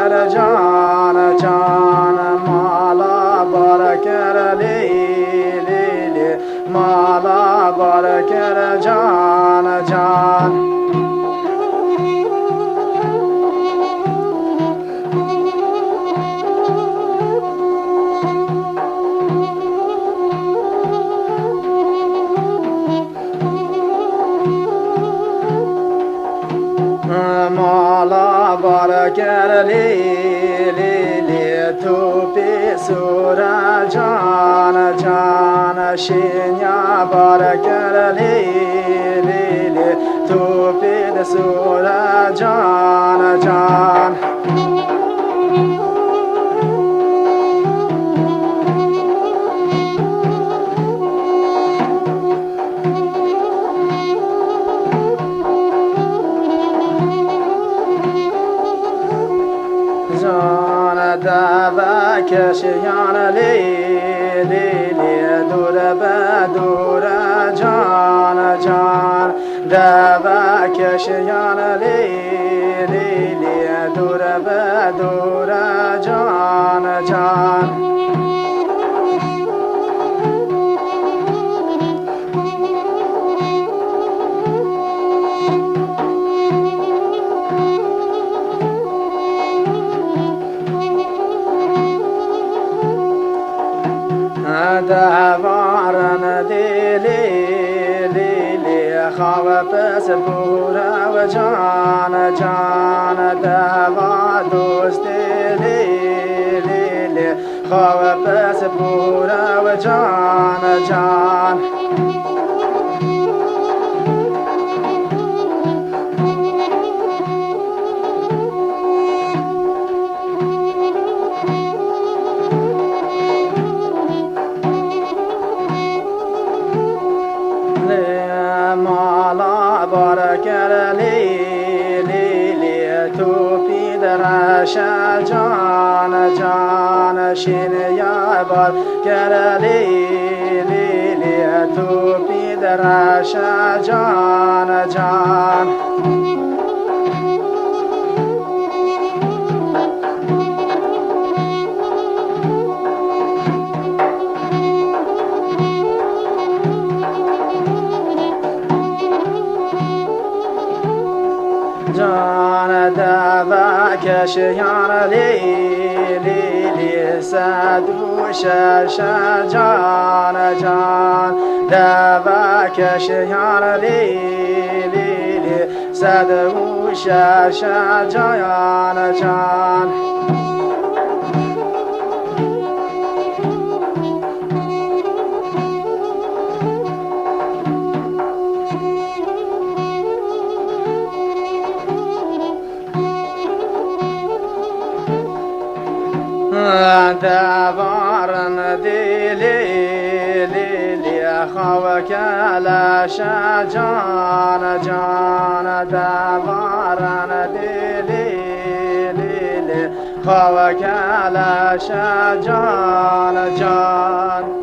کر جان جان مالا بار کر لی لی لی مالا بار کر جان جان مالا بارکر لی لی لی تو پی سورا جان جان شینیا بارکر لی لی لی تو پی سورا جان جان جان دعوا کشیان لی لی لی دور به دور جان جان دعوا کشیان لی لی لی دور به دور جان جان دوارن دیلی لیلی خواب پس بورا و جان جان دوا دوست لیلی لیلی خواب پس بورا و جان جان مالا بارکر لی لی لی تو پی درش جان جان شینیا بارکر لی لی لی تو پی درش جان جان جان دعوا کشیان لی لی لی صدو شش جان جان دعوا کشیان لی لی لی صدو شش جان جان دوارن دیلی لیلی خواه کلش جان جان دوارن دیلی لیلی خواه کلش جان جان